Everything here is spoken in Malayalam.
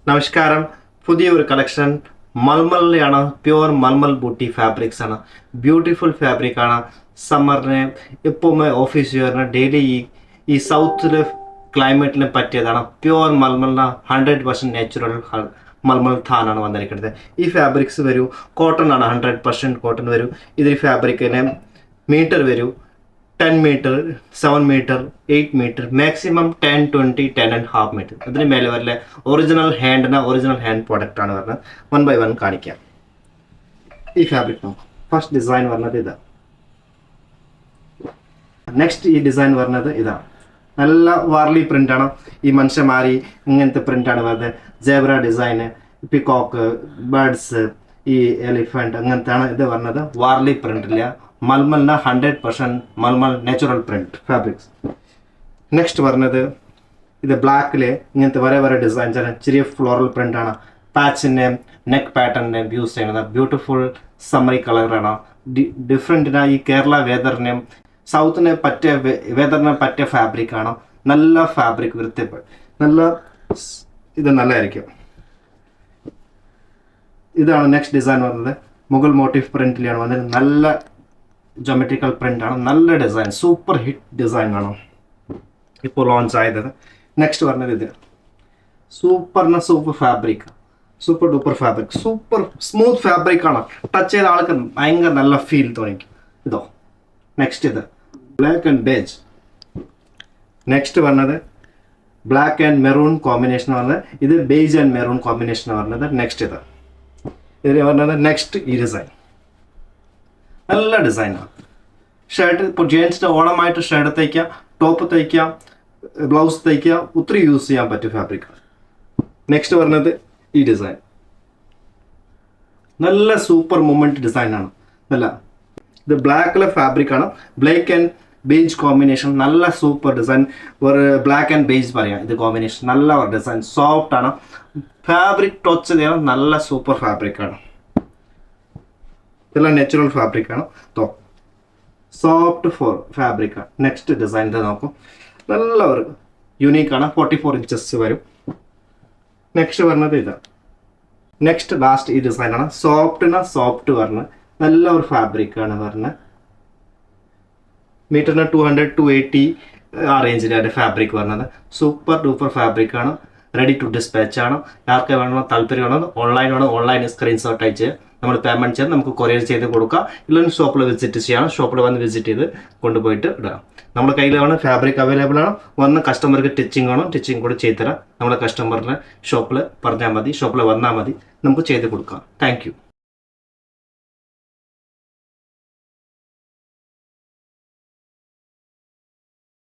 നമസ്കാരം. പുതിയൊരു കളക്ഷൻ മൽമലിലാണ്. പ്യുവർ മൽമൽ ബൂട്ടി ഫാബ്രിക്സ് ആണ്. ബ്യൂട്ടിഫുൾ ഫാബ്രിക് ആണ്. സമ്മറിന് എപ്പോഴും ഓഫീസ് ചെയ്യുന്ന ഡെയിലി ഈ സൗത്തിലെ ക്ലൈമറ്റിന് പറ്റിയതാണ്. പ്യുവർ മൽമലിന് 100% നാച്ചുറൽ മൽമൽ ഥാനാണ് വന്നിരിക്കുന്നത്. ഈ ഫാബ്രിക്സ് വരൂ കോട്ടൺ ആണ്. 100% കോട്ടൺ വരും. ഇതിൽ ഫാബ്രിക്കിന് മീറ്റർ വരൂ 10 meter, 7 meter, 8 meter, maximum 10, 20, 10.5 meter. അതിന് മേലെ വരለ ഒറിജിനൽ ഹാൻഡ് പ്രോഡക്റ്റ് ആണ് പറഞ്ഞത്. 1 by 1 കാണിക്കാം. ഈ ഫാബ്രിക് നോക്കാം. ഫസ്റ്റ് ഡിസൈൻ പറഞ്ഞത് ഇതാ. നെക്സ്റ്റ് ഈ ഡിസൈൻ പറഞ്ഞത് ഇതാണ്. നല്ല വാർലി പ്രിന്റ് ആണ്. ഈ മനുഷ്യന്മാരി ഇങ്ങനത്തെ പ്രിന്റ് ആണ് വരുന്നത്. ജേബ്ര ഡിസൈന്, പിക്കോക്ക്, ബേർഡ്സ്, ഈ എലിഫന്റ് അങ്ങനത്തെ ആണ് ഇത് പറഞ്ഞത്. വാർലി പ്രിന്റില്ല. മൽമലിന് 100% mulmul natural print fabrics. Next പറഞ്ഞത് ഇത് ബ്ലാക്കില് ഇങ്ങനത്തെ വേറെ ഡിസൈൻസ് ആണ്. ചെറിയ ഫ്ലോറൽ പ്രിന്റ് ആണ്. പാച്ചിൻ്റെ നെക്ക് പാറ്റേണിനെ യൂസ് ചെയ്യുന്നത്. ബ്യൂട്ടിഫുൾ സമ്മറി കളറാണ്. ഡിഫറെൻറ്റിന് ഈ കേരള വെതറിനും സൗത്തിനെ പറ്റിയ വെതറിനെ പറ്റിയ ഫാബ്രിക് ആണ്. നല്ല ഫാബ്രിക് വൃത്തിപ്പെട്ട് നല്ല ഇത് നല്ലതായിരിക്കും. ഇതാണ് നെക്സ്റ്റ് ഡിസൈൻ പറഞ്ഞത്. മുഗൾ മോട്ടീഫ് പ്രിന്റിലാണ് വന്നത്. നല്ല ജോമെട്രിക്കൽ പ്രിന്റ് ആണ്. നല്ല ഡിസൈൻ, സൂപ്പർ ഹിറ്റ് ഡിസൈൻ ആണ് ഇപ്പോൾ ലോഞ്ച് ആയത്. നെക്സ്റ്റ് പറഞ്ഞത് ഇത് super fabric, super duper fabric, super smooth fabric ആണ്. ടച്ച് ചെയ്ത ആൾക്ക് ഭയങ്കര നല്ല ഫീൽ തോന്നിക്കും. ഇതോ നെക്സ്റ്റ് ഇത് ബ്ലാക്ക് ആൻഡ് ബേജ്. നെക്സ്റ്റ് പറഞ്ഞത് ബ്ലാക്ക് ആൻഡ് മെറൂൺ കോമ്പിനേഷൻ പറഞ്ഞത്. ഇത് ബേജ് ആൻഡ് മെറൂൺ കോമ്പിനേഷൻ പറഞ്ഞത്. നെക്സ്റ്റ് ഇതിൽ പറഞ്ഞത് നെക്സ്റ്റ് ഈ ഡിസൈൻ നല്ല ഡിസൈനാണ്. ഷർട്ട് ഇപ്പോൾ ജെൻസിൻ്റെ ഓണമായിട്ട് ഷർട്ട് തയ്ക്കാം, ടോപ്പ് തയ്ക്കാം, ബ്ലൗസ് തയ്ക്കാം, ഒത്തിരി യൂസ് ചെയ്യാൻ പറ്റും ഫാബ്രിക്. നെക്സ്റ്റ് പറഞ്ഞത് ഈ ഡിസൈൻ നല്ല സൂപ്പർ മൂമെൻറ്റ് ഡിസൈനാണ്. നല്ല ഇത് ബ്ലാക്കിലെ ഫാബ്രിക് ആണ്. ബ്ലാക്ക് ആൻഡ് ബേജ് കോമ്പിനേഷൻ നല്ല സൂപ്പർ ഡിസൈൻ. ഒരു ബ്ലാക്ക് ആൻഡ് ബേജ് പറയാം. ഇത് കോമ്പിനേഷൻ നല്ല ഡിസൈൻ. സോഫ്റ്റ് ആണ്. ഫാബ്രിക് ടച്ച് ചെയ്യണം. നല്ല സൂപ്പർ ഫാബ്രിക് ആണ്. ഇതെല്ലാം നാച്ചുറൽ ഫാബ്രിക് ആണ്. സോഫ്റ്റ് ഫാബ്രിക് ആണ്. നെക്സ്റ്റ് ഡിസൈൻ നോക്കും. നല്ല ഒരു യുണീക്കാണ്. 44 inches വരും. നെക്സ്റ്റ് പറഞ്ഞത് ഇതാണ്. നെക്സ്റ്റ് ലാസ്റ്റ് ഈ ഡിസൈനാണ്. സോഫ്റ്റ് പറഞ്ഞ് നല്ല ഒരു ഫാബ്രിക് ആണ് പറഞ്ഞത്. മീറ്ററിന് 200 to 80 ആ റേഞ്ചിലാണ് ഫാബ്രിക് പറഞ്ഞത്. സൂപ്പർ ഡൂപ്പർ ഫാബ്രിക് ആണ്. റെഡി ടു ഡിസ്പാച്ച് ആണ്. ആർക്ക് വേണമോ താല്പര്യം വേണോ ഓൺലൈൻ സ്ക്രീൻഷോട്ട് അയച്ച് നമ്മൾ പേയ്മെൻറ്റ് ചെയ്ത് നമുക്ക് കൊറിയർ ചെയ്ത് കൊടുക്കുക. ഇല്ലെങ്കിൽ ഷോപ്പിൽ വിസിറ്റ് ചെയ്യണം. ഷോപ്പിൽ വന്ന് വിസിറ്റ് ചെയ്ത് കൊണ്ടുപോയിട്ട് ഇടുക. നമ്മുടെ കയ്യിലാണ് ഫാബ്രിക് അവൈലബിൾ ആണ്. വന്ന് കസ്റ്റമർക്ക് ടിച്ചിങ് വേണം, ടിച്ചിങ് കൂടി ചെയ്ത് തരാം. നമ്മുടെ കസ്റ്റമറിനെ ഷോപ്പിൽ പറഞ്ഞാൽ മതി, ഷോപ്പിൽ വന്നാൽ മതി, നമുക്ക് ചെയ്ത് കൊടുക്കാം. Thank you.